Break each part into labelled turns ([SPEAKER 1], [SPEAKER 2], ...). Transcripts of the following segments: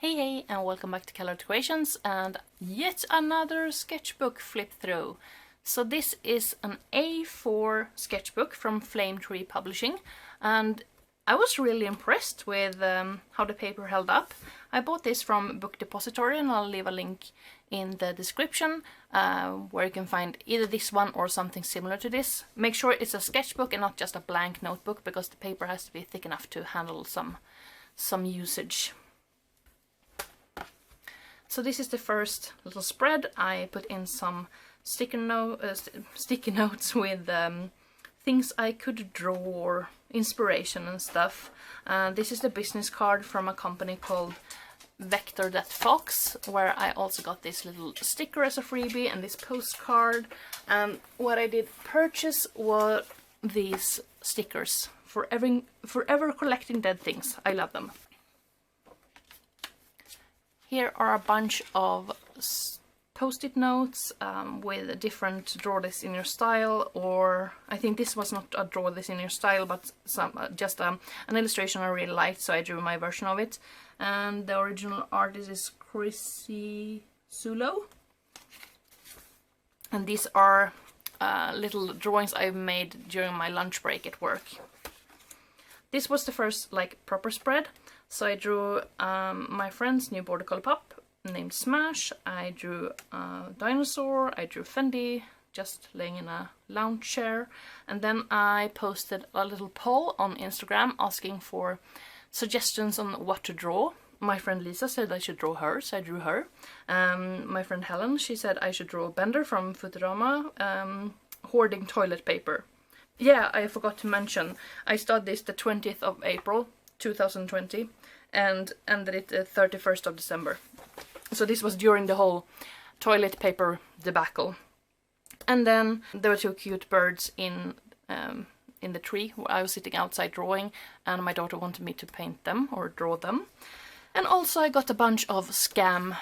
[SPEAKER 1] Hey and welcome back to Kallerhult Creations and yet another sketchbook flip through. So this is an A4 sketchbook from Flame Tree Publishing, and I was really impressed with how the paper held up. I bought this from Book Depository and I'll leave a link in the description where you can find either this one or something similar to this. Make sure it's a sketchbook and not just a blank notebook, because the paper has to be thick enough to handle some usage. So this is the first little spread. I put in some sticky notes with things I could draw, or inspiration and stuff. This is the business card from a company called Vector.Fox, where I also got this little sticker as a freebie and this postcard. And what I did purchase were these stickers. Forever collecting dead things. I love them. Here are a bunch of post-it notes with different draw this in your style, or I think this was not a draw this in your style, but just an illustration I really liked, so I drew my version of it. And the original artist is Chrissy Sulo. And these are little drawings I made during my lunch break at work. This was the first proper spread. So I drew my friend's new border collie pup named Smash. I drew a dinosaur. I drew Fendi just laying in a lounge chair. And then I posted a little poll on Instagram asking for suggestions on what to draw. My friend Lisa said I should draw her, so I drew her. My friend Helen, she said I should draw Bender from Futurama hoarding toilet paper. Yeah, I forgot to mention, I started this the 20th of April 2020 and ended it the 31st of December. So this was during the whole toilet paper debacle. And then there were two cute birds in the tree where I was sitting outside drawing, and my daughter wanted me to paint them or draw them. And also I got a bunch of scam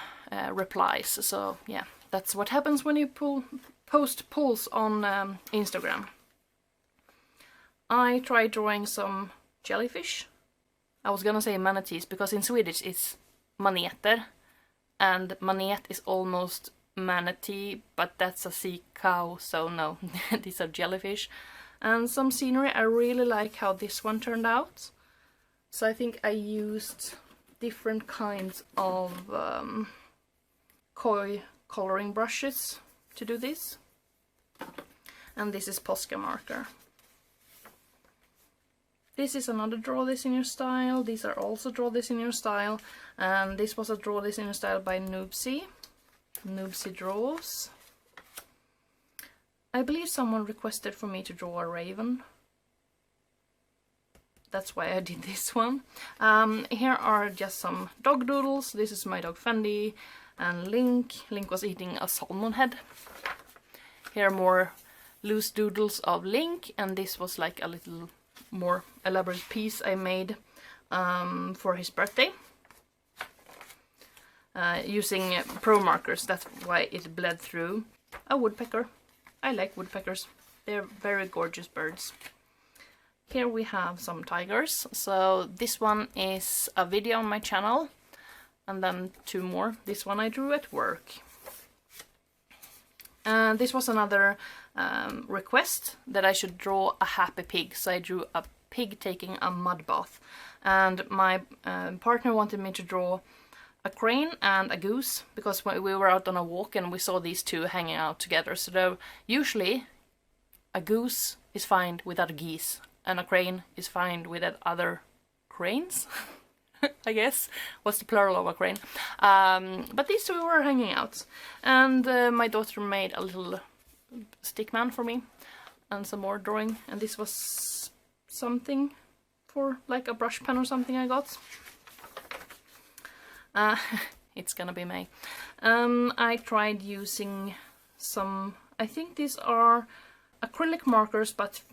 [SPEAKER 1] replies. So yeah, that's what happens when you post polls on Instagram. I tried drawing some jellyfish. I was gonna say manatees, because in Swedish it's maneter, and manet is almost manatee, but that's a sea cow, so no, these are jellyfish. And some scenery. I really like how this one turned out. So I think I used different kinds of koi coloring brushes to do this. And this is Posca marker. This is another draw this in your style. These are also draw this in your style. And this was a draw this in your style by Noobsy. Noobsy Draws. I believe someone requested for me to draw a raven. That's why I did this one. Here are just some dog doodles. This is my dog Fendi. And Link. Link was eating a salmon head. Here are more loose doodles of Link. And this was like a little more elaborate piece I made for his birthday using pro markers. That's why it bled through. A woodpecker. I like woodpeckers. They're very gorgeous birds. Here we have some tigers. So this one is a video on my channel, and then two more. This one I drew at work. This was another request that I should draw a happy pig, so I drew a pig taking a mud bath. And my partner wanted me to draw a crane and a goose, because we were out on a walk and we saw these two hanging out together. So usually a goose is found without geese, and a crane is found without other cranes. I guess. What's the plural of a crane? But these two were hanging out. And my daughter made a little stick man for me. And some more drawing. And this was something for like a brush pen or something I got. It's gonna be May. I tried using some, I think these are acrylic markers, but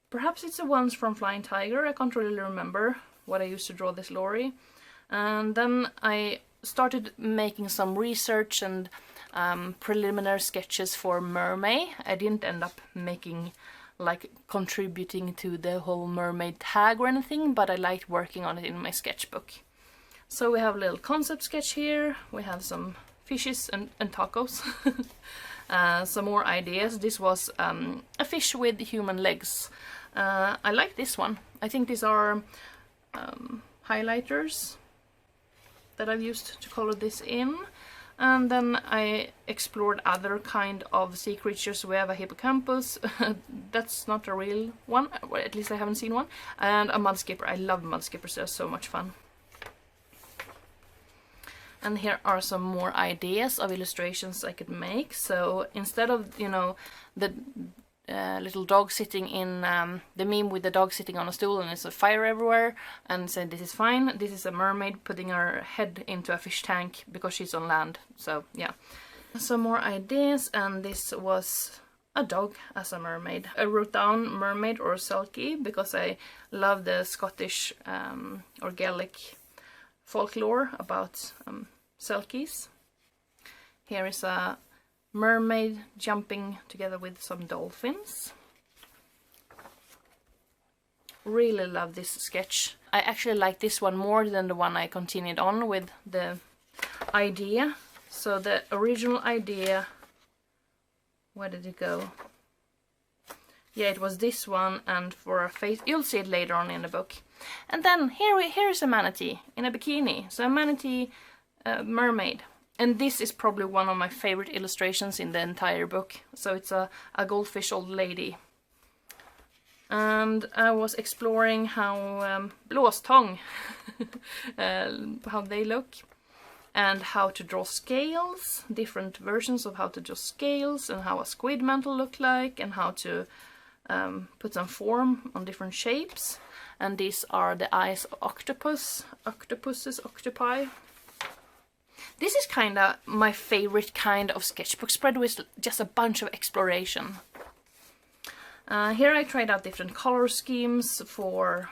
[SPEAKER 1] perhaps it's the ones from Flying Tiger. I can't really remember what I used to draw this lorry. And then I started making some research and preliminary sketches for Mermaid. I didn't end up making, contributing to the whole Mermaid tag or anything, but I liked working on it in my sketchbook. So we have a little concept sketch here, we have some fishes and tacos. Some more ideas. This was a fish with human legs. I like this one. I think these are highlighters that I've used to color this in. And then I explored other kind of sea creatures. We have a hippocampus, that's not a real one, well, at least I haven't seen one, and a mudskipper. I love mudskippers, they're so much fun. And here are some more ideas of illustrations I could make. So instead of, you know, the little dog sitting in the meme with the dog sitting on a stool and there's a fire everywhere and saying this is fine, this is a mermaid putting her head into a fish tank because she's on land. So yeah, some more ideas, and this was a dog as a mermaid. I wrote down mermaid or selkie because I love the Scottish or Gaelic folklore about selkies. Here is a mermaid jumping together with some dolphins. Really love this sketch. I actually like this one more than the one I continued on with the idea. So the original idea, where did it go? Yeah, it was this one, and for a face, you'll see it later on in the book. And then here is a manatee in a bikini. So a manatee mermaid. And this is probably one of my favorite illustrations in the entire book. So it's a goldfish old lady. And I was exploring how blåstång, how they look, and how to draw scales, different versions of how to draw scales, and how a squid mantle looked like, and how to put some form on different shapes. And these are the eyes of octopuses, octopi. This is kinda my favorite kind of sketchbook spread, with just a bunch of exploration. Here I tried out different color schemes for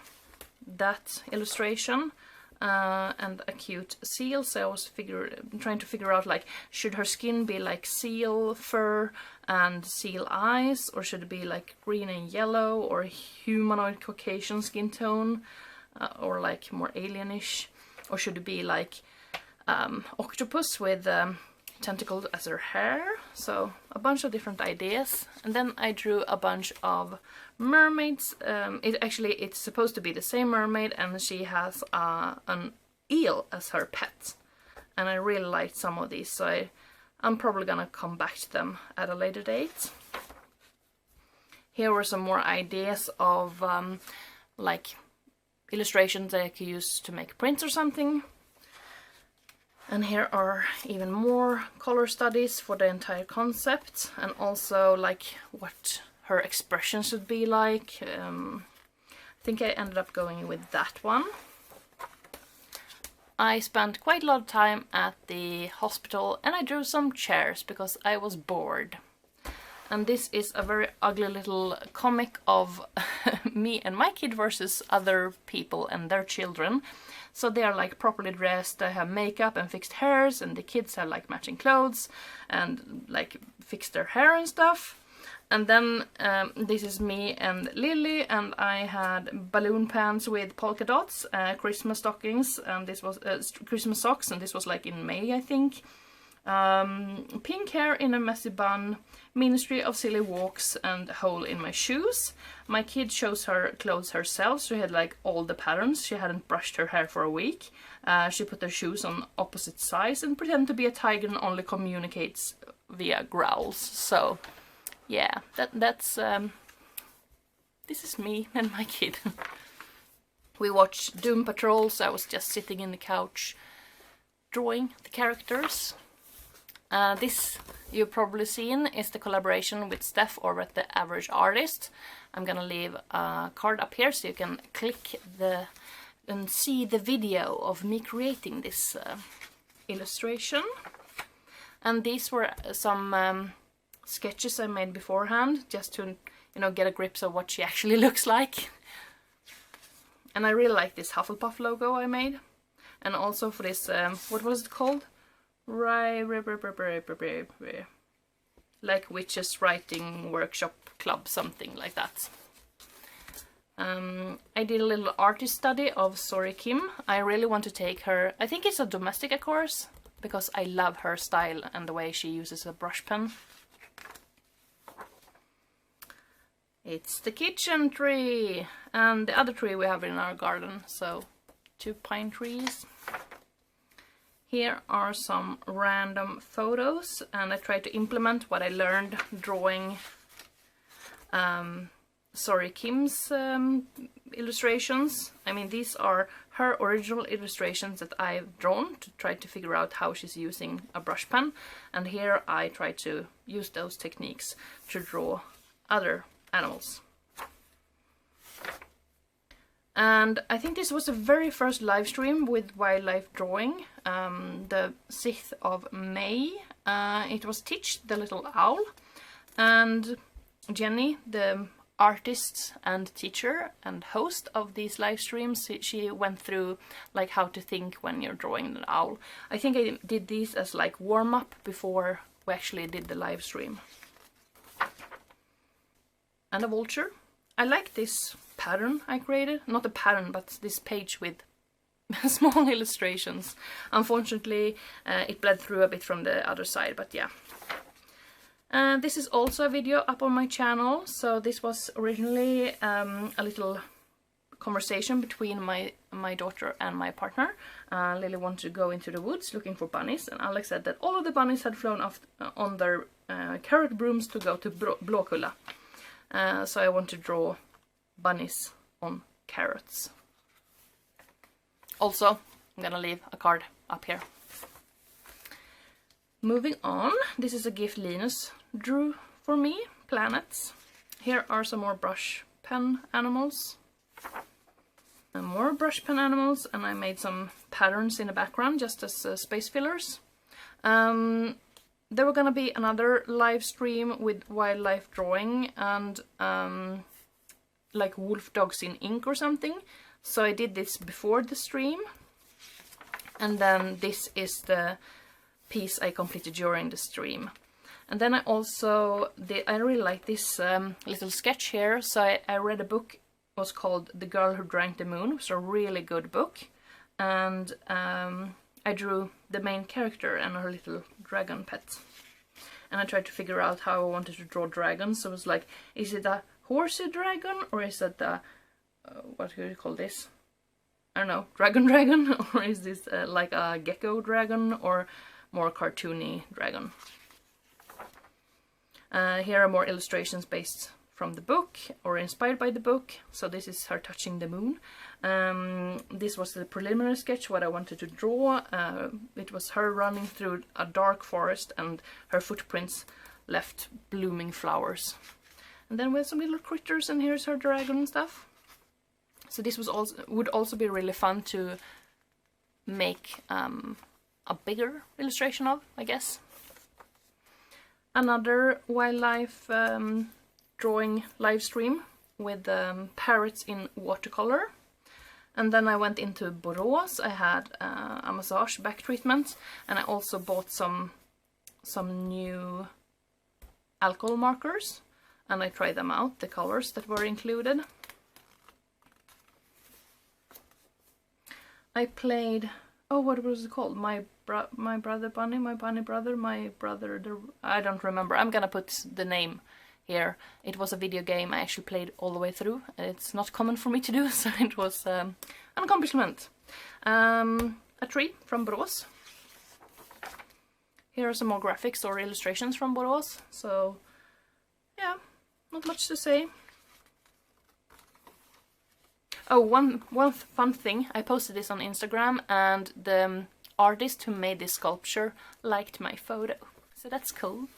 [SPEAKER 1] that illustration, and a cute seal. So I was trying to figure out, like, should her skin be like seal fur and seal eyes, or should it be like green and yellow, or humanoid Caucasian skin tone, or like more alienish, or should it be like octopus with tentacles as her hair? So a bunch of different ideas. And then I drew a bunch of mermaids. It's supposed to be the same mermaid, and she has an eel as her pet. And I really liked some of these, so I'm probably gonna come back to them at a later date. Here were some more ideas of like illustrations that I could use to make prints or something. And here are even more color studies for the entire concept, and also like what her expression should be like. I think I ended up going with that one. I spent quite a lot of time at the hospital, and I drew some chairs because I was bored. And this is a very ugly little comic of me and my kid versus other people and their children. So they are like properly dressed, they have makeup and fixed hairs, and the kids have like matching clothes and like fixed their hair and stuff. And then this is me and Lily, and I had balloon pants with polka dots, Christmas stockings, and this was Christmas socks, and this was like in May, I think. Pink hair in a messy bun, Ministry of Silly Walks, and hole in my shoes. My kid chose her clothes herself. She had like all the patterns. She hadn't brushed her hair for a week. She put her shoes on opposite sides and pretended to be a tiger and only communicates via growls. So yeah, that's this is me and my kid. We watched Doom Patrol, so I was just sitting in the couch drawing the characters. This you've probably seen is the collaboration with Steph over at The Average Artist. I'm gonna leave a card up here so you can click and see the video of me creating this illustration. And these were some sketches I made beforehand, just to, you know, get a grip of what she actually looks like. And I really like this Hufflepuff logo I made. And also for this, what was it called? Like Witches Writing Workshop Club, something like that. I did a little artist study of Sori Kim. I really want to take her, I think it's a Domestika course, because I love her style and the way she uses a brush pen. It's the kitchen tree and the other tree we have in our garden, so 2 pine trees. Here are some random photos, and I tried to implement what I learned drawing Sori Kim's illustrations. I mean, these are her original illustrations that I've drawn to try to figure out how she's using a brush pen, and here I try to use those techniques to draw other animals. And I think this was the very first live stream with Wildlife Drawing, the 6th of May. It was Titch, the little owl, and Jenny, the artist and teacher and host of these live streams. She went through like how to think when you're drawing an owl. I think I did these as like warm-up before we actually did the live stream. And a vulture. I like this pattern I created. Not a pattern, but this page with small illustrations. Unfortunately, it bled through a bit from the other side, but yeah. This is also a video up on my channel. So this was originally a little conversation between my daughter and my partner. Lily wanted to go into the woods looking for bunnies, and Alex said that all of the bunnies had flown off on their carrot brooms to go to Blåkulla. So I want to draw bunnies on carrots. Also, I'm gonna leave a card up here. Moving on, this is a gift Linus drew for me, planets. Here are some more brush pen animals. And more brush pen animals, and I made some patterns in the background just as space fillers. There were gonna be another live stream with Wildlife Drawing and like wolf dogs in ink or something. So I did this before the stream. And then this is the piece I completed during the stream. And then I also did, I really like this little sketch here. So I read a book, it was called The Girl Who Drank the Moon. It was a really good book. And I drew the main character and her little dragon pet. And I tried to figure out how I wanted to draw dragons. So it was like, is it a horsey dragon, or is it a, what do you call this? I don't know, dragon? Or is this like a gecko dragon, or more cartoony dragon? Here are more illustrations based from the book, or inspired by the book. So this is her touching the moon. This was the preliminary sketch, what I wanted to draw. It was her running through a dark forest and her footprints left blooming flowers. And then we have some little critters, and here's her dragon and stuff. So this was would also be really fun to make a bigger illustration of, I guess. Another wildlife drawing live stream with parrots in watercolor. And then I went into Borås. I had a massage back treatment, and I also bought some new alcohol markers, and I tried them out, the colors that were included. I played, oh, what was it called? My brother bunny, my bunny brother, my brother, I don't remember. I'm gonna put the name here. It was a video game I actually played all the way through. It's not common for me to do, so it was an accomplishment. A tree from Borås. Here are some more graphics or illustrations from Borås. So, yeah, not much to say. Oh, one fun thing. I posted this on Instagram, and the artist who made this sculpture liked my photo. So that's cool.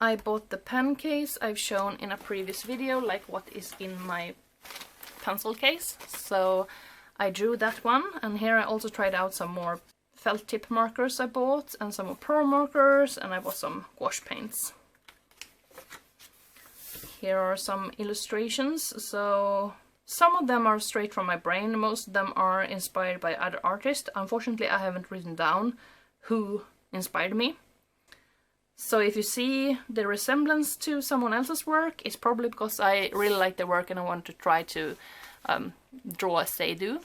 [SPEAKER 1] I bought the pen case I've shown in a previous video, like what is in my pencil case. So I drew that one, and here I also tried out some more felt tip markers I bought, and some more pearl markers, and I bought some gouache paints. Here are some illustrations. So some of them are straight from my brain, most of them are inspired by other artists. Unfortunately, I haven't written down who inspired me. So if you see the resemblance to someone else's work, it's probably because I really like their work and I want to try to draw as they do.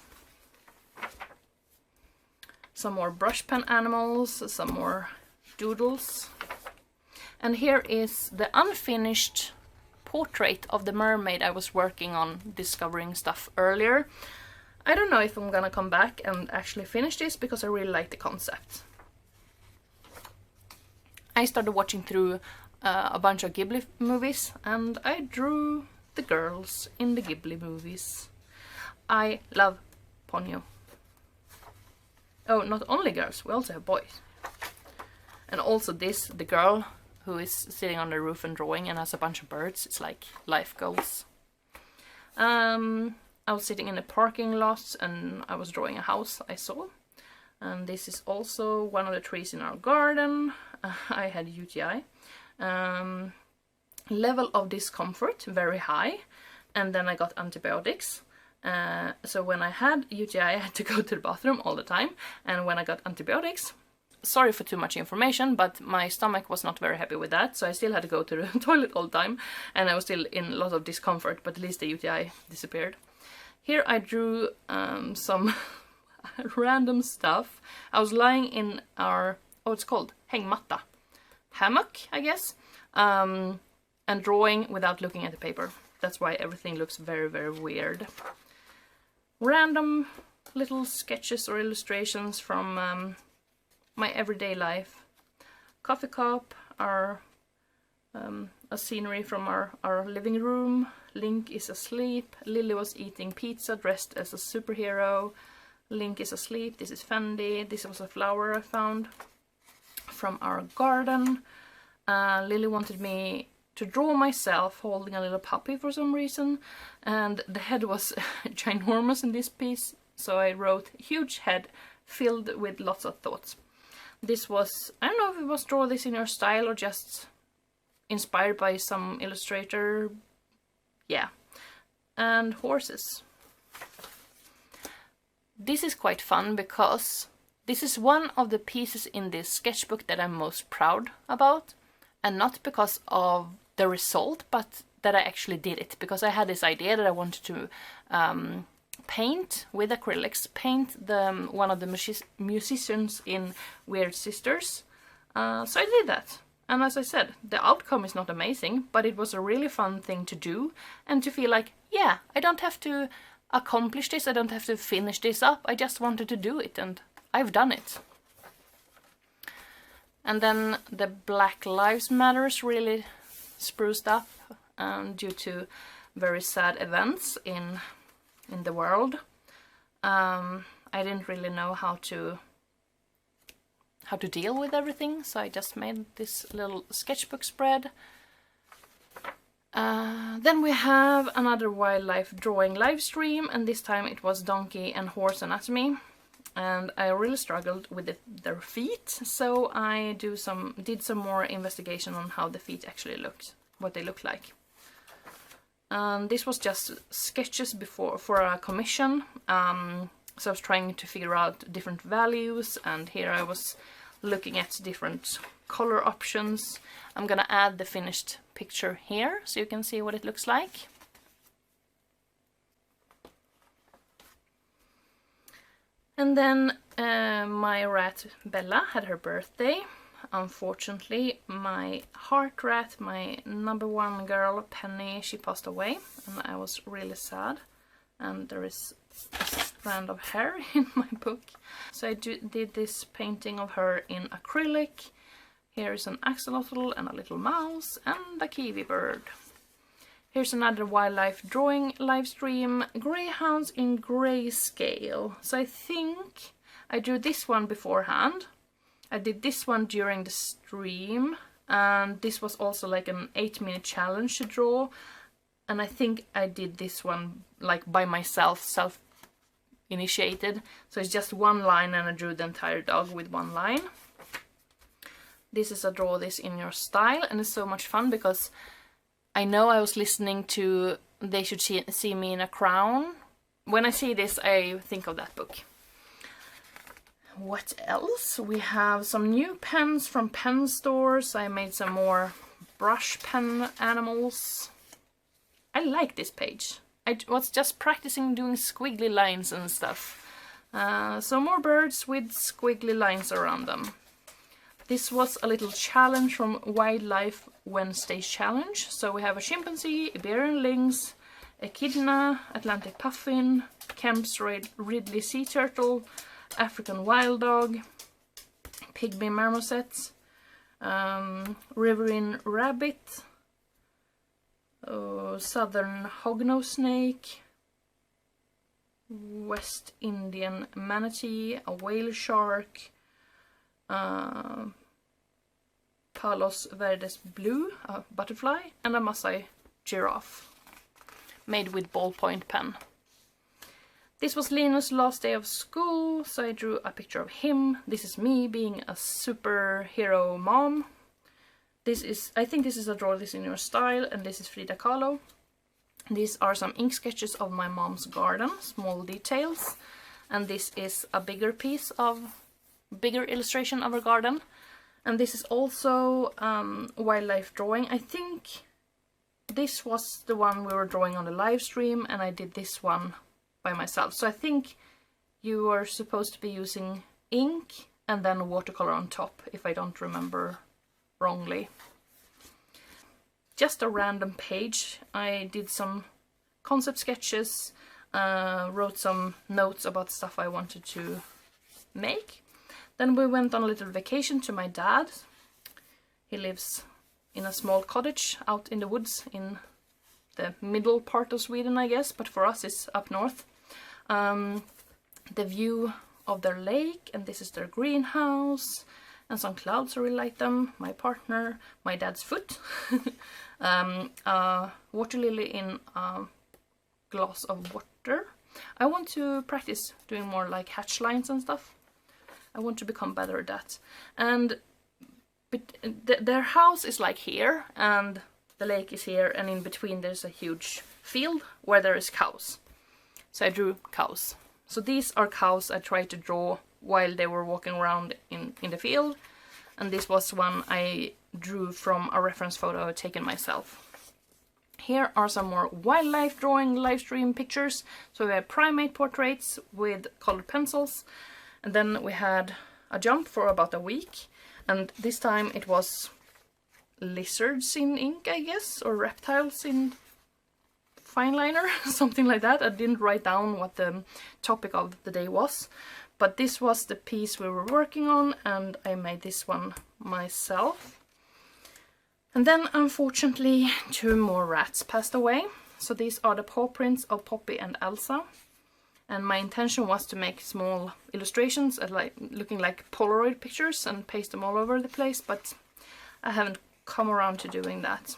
[SPEAKER 1] Some more brush pen animals, some more doodles. And here is the unfinished portrait of the mermaid I was working on discovering stuff earlier. I don't know if I'm gonna come back and actually finish this because I really like the concept. I started watching through a bunch of Ghibli movies and I drew the girls in the Ghibli movies. I love Ponyo. Oh, not only girls, we also have boys. And also this, the girl who is sitting on the roof and drawing and has a bunch of birds. It's like life goals. I was sitting in a parking lot and I was drawing a house I saw. And this is also one of the trees in our garden. I had UTI. Level of discomfort, very high. And then I got antibiotics. So when I had UTI, I had to go to the bathroom all the time. And when I got antibiotics, sorry for too much information, but my stomach was not very happy with that. So I still had to go to the toilet all the time. And I was still in a lot of discomfort, but at least the UTI disappeared. Here I drew some random stuff. I was lying in our, it's called hängmatta, hammock, I guess, and drawing without looking at the paper. That's why everything looks very, very weird. Random little sketches or illustrations from my everyday life. Coffee cup, a scenery from our living room. Link is asleep. Lily was eating pizza dressed as a superhero. Link is asleep. This is Fendi. This was a flower I found from our garden. Lily wanted me to draw myself holding a little puppy for some reason, and the head was ginormous in this piece, so I wrote huge head filled with lots of thoughts. This was, I don't know if it was draw this in your style or just inspired by some illustrator. Yeah. And horses. This is quite fun because this is one of the pieces in this sketchbook that I'm most proud about, and not because of the result, but that I actually did it, because I had this idea that I wanted to paint with acrylics, paint one of the musicians in Weird Sisters. So I did that. And as I said, the outcome is not amazing, but it was a really fun thing to do and to feel like, yeah, I don't have to accomplish this, I don't have to finish this up, I just wanted to do it and I've done it. And then the Black Lives Matters really spruced up due to very sad events in the world. I didn't really know how to deal with everything, so I just made this little sketchbook spread. Then we have another Wildlife Drawing Livestream, and this time it was donkey and horse anatomy. And I really struggled with their feet, so I did some more investigation on how the feet actually looked, what they look like. This was just sketches for a commission, so I was trying to figure out different values, and here I was looking at different color options. I'm gonna add the finished picture here so you can see what it looks like. And then my rat Bella had her birthday. Unfortunately, my heart rat, my #1 girl Penny, she passed away, and I was really sad. And there is a strand of hair in my book. So I did this painting of her in acrylic. Here is an axolotl and a little mouse and a kiwi bird. Here's another Wildlife Drawing Livestream, Greyhounds in Grayscale. So I think I drew this one beforehand. I did this one during the stream, and this was also like an 8-minute challenge to draw. And I think I did this one like by myself, self-initiated. So it's just one line and I drew the entire dog with one line. This is a draw this in your style, and it's so much fun because I know I was listening to They Should See Me in a Crown. When I see this, I think of that book. What else? We have some new pens from pen stores. I made some more brush pen animals. I like this page. I was just practicing doing squiggly lines and stuff. So more birds with squiggly lines around them. This was a little challenge from Wildlife Wednesday challenge. So we have a chimpanzee, Iberian lynx, echidna, Atlantic puffin, Kemp's Ridley sea turtle, African wild dog, pygmy marmoset, riverine rabbit, southern hognose snake, West Indian manatee, a whale shark, Palos Verdes blue, a butterfly, and a Maasai giraffe, made with ballpoint pen. This was Linus' last day of school, so I drew a picture of him. This is me being a superhero mom. I think this is a Draw This In Your Style, and this is Frida Kahlo. These are some ink sketches of my mom's garden, small details. And this is a bigger illustration of her garden. And this is also Wildlife Drawing. I think this was the one we were drawing on the live stream, and I did this one by myself. So I think you are supposed to be using ink and then watercolor on top, if I don't remember wrongly. Just a random page. I did some concept sketches, wrote some notes about stuff I wanted to make. Then we went on a little vacation to my dad. He lives in a small cottage out in the woods in the middle part of Sweden, I guess, but for us it's up north. The view of their lake, and this is their greenhouse, and some clouds, I really like them, my partner, my dad's foot, water lily in a glass of water. I want to practice doing more like hatch lines and stuff. I want to become better at that. And their house is like here, and the lake is here, and in between there's a huge field where there is cows. So I drew cows. So these are cows I tried to draw while they were walking around in the field. And this was one I drew from a reference photo I'd taken myself. Here are some more Wildlife Drawing Livestream pictures. So we have primate portraits with colored pencils. And then we had a jump for about a week. And this time it was lizards in ink, I guess, or reptiles in fineliner, something like that. I didn't write down what the topic of the day was, but this was the piece we were working on, and I made this one myself. And then unfortunately 2 more rats passed away. So these are the paw prints of Poppy and Elsa, and my intention was to make small illustrations looking like Polaroid pictures and paste them all over the place, but I haven't come around to doing that.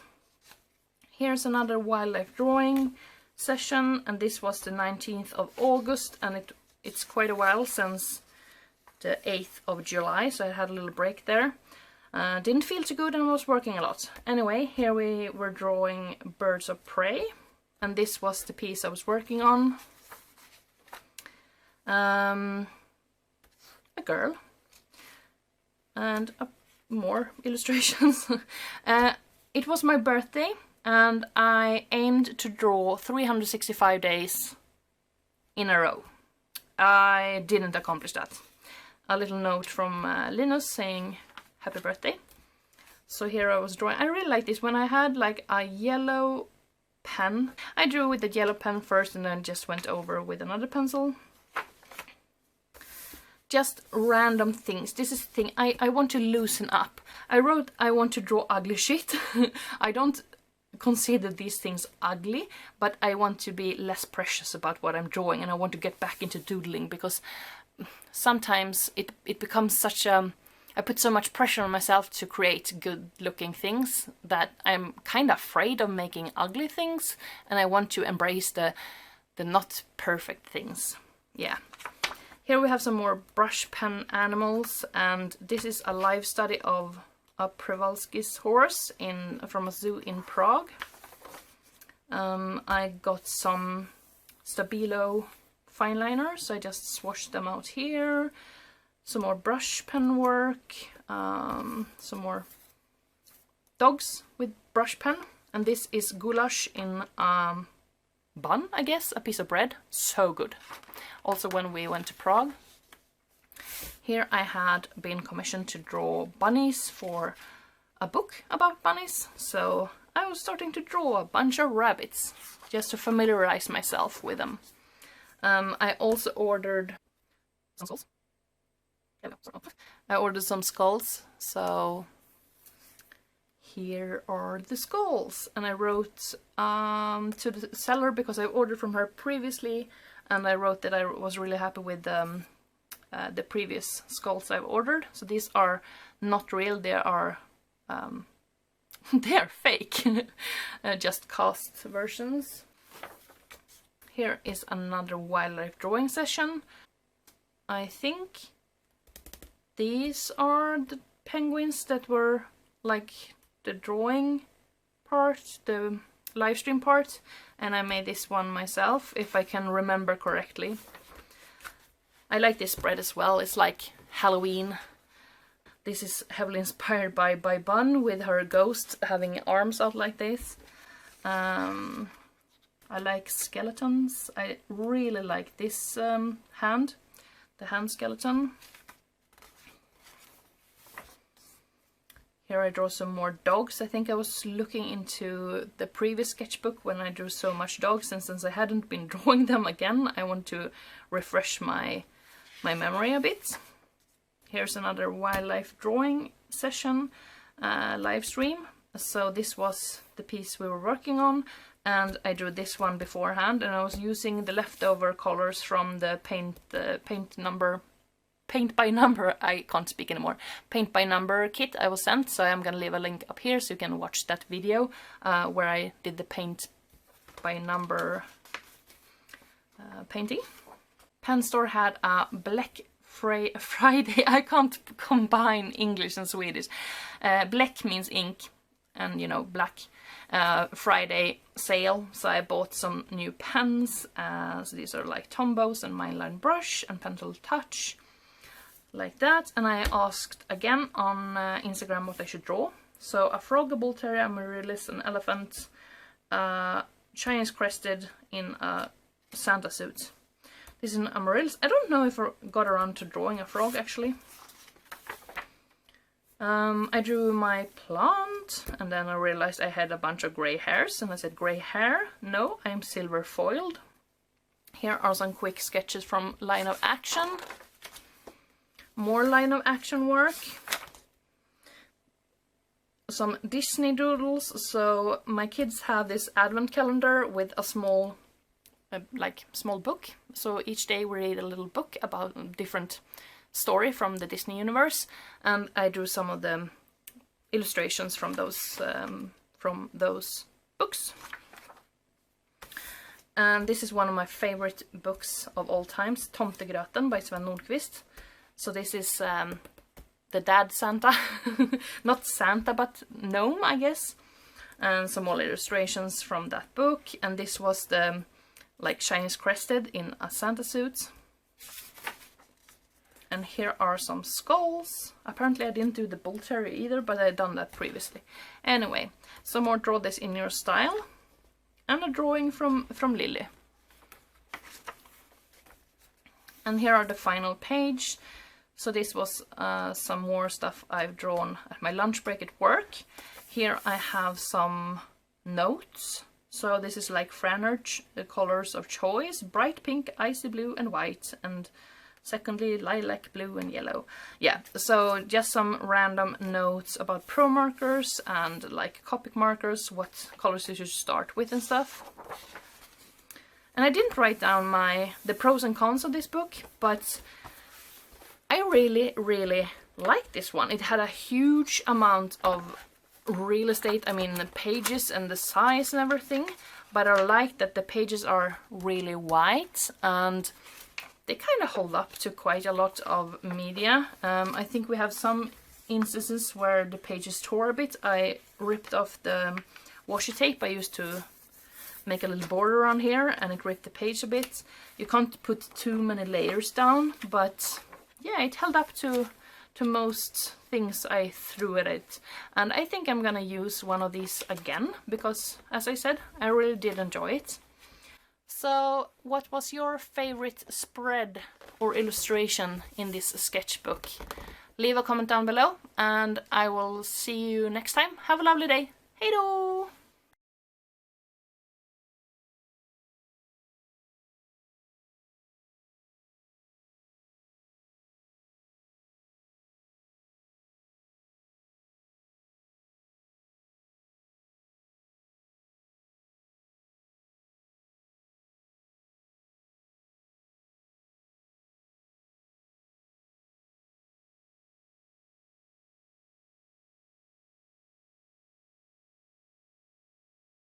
[SPEAKER 1] Here's another wildlife drawing session, and this was the 19th of August, and it's quite a while since the 8th of July, so I had a little break there. Didn't feel too good and was working a lot. Anyway, here we were drawing birds of prey, and this was the piece I was working on. A girl, and more illustrations. It was my birthday, and I aimed to draw 365 days in a row. I didn't accomplish that. A little note from Linus saying happy birthday. So here I was drawing. I really like this. When I had like a yellow pen, I drew with the yellow pen first and then just went over with another pencil. Just random things. This is the thing. I want to loosen up. I wrote I want to draw ugly shit. I don't consider these things ugly, but I want to be less precious about what I'm drawing, and I want to get back into doodling, because sometimes it becomes such a... I put so much pressure on myself to create good looking things that I'm kind of afraid of making ugly things, and I want to embrace the not perfect things. Yeah. Here we have some more brush pen animals, and this is a live study of a Przewalski's horse from a zoo in Prague. I got some Stabilo fineliners, so I just swatched them out here. some more brush pen work, some more dogs with brush pen, and this is goulash in bun, I guess, a piece of bread. So good. Also when we went to Prague. Here I had been commissioned to draw bunnies for a book about bunnies, so I was starting to draw a bunch of rabbits just to familiarize myself with them. I also ordered some skulls. I ordered some skulls, so here are the skulls. And I wrote to the seller because I ordered from her previously, and I wrote that I was really happy with the previous skulls I've ordered. So these are not real, they are they are fake, just cast versions. Here is another wildlife drawing session. I think these are the penguins that were like the drawing part, the live stream part, and I made this one myself, if I can remember correctly. I like this spread as well, it's like Halloween. This is heavily inspired by Bun, with her ghost having arms out like this. I like skeletons. I really like this hand, the hand skeleton. Here I draw some more dogs. I think I was looking into the previous sketchbook when I drew so much dogs, and since I hadn't been drawing them again, I want to refresh my memory a bit. Here's another wildlife drawing session live stream. So this was the piece we were working on, and I drew this one beforehand, and I was using the leftover colors from the paint by number, I can't speak anymore, paint by number kit I was sent, so I'm gonna leave a link up here so you can watch that video where I did the paint by number painting. Pen store had a Black Friday, I can't combine English and Swedish. Black means ink, and you know, black. Friday sale, so I bought some new pens. So these are like Tombows and Mineline Brush and Pencil Touch, like that. And I asked again on Instagram what I should draw. So a frog, a bull terrier, a amaryllis, an elephant, Chinese crested in a Santa suit. This is an amaryllis. I don't know if I got around to drawing a frog actually. I drew my plant, and then I realized I had a bunch of grey hairs, and I said, grey hair? No, I'm silver foiled. Here are some quick sketches from Line of Action. More Line of Action work. Some Disney doodles. So my kids have this advent calendar with a small small book. So each day we read a little book about a different story from the Disney universe, and I drew some of the illustrations from those books. And this is one of my favorite books of all times, Tomtegröten by Sven Nordqvist. So this is the dad Santa, not Santa but gnome, I guess, and some more illustrations from that book. And this was the like Chinese crested in a Santa suit. And here are some skulls. Apparently I didn't do the bull terrier either, but I had done that previously. Anyway, some more Draw This in Your Style. And a drawing from Lily. And here are the final page. So this was some more stuff I've drawn at my lunch break at work. Here I have some notes. So this is like Franert, the colors of choice, bright pink, icy blue and white, and secondly lilac, blue and yellow. Yeah, so just some random notes about pro markers and like Copic markers, what colors you should start with and stuff. And I didn't write down the pros and cons of this book, but I really liked this one. It had a huge amount of real estate, I mean the pages and the size and everything, but I like that the pages are really wide and they kind of hold up to quite a lot of media. I think we have some instances where the pages tore a bit. I ripped off the washi tape I used to make a little border around here, and it ripped the page a bit. You can't put too many layers down, but yeah, it held up to most things I threw at it. And I think I'm gonna use one of these again, because as I said, I really did enjoy it. So what was your favorite spread or illustration in this sketchbook? Leave a comment down below and I will see you next time. Have a lovely day. Hej då!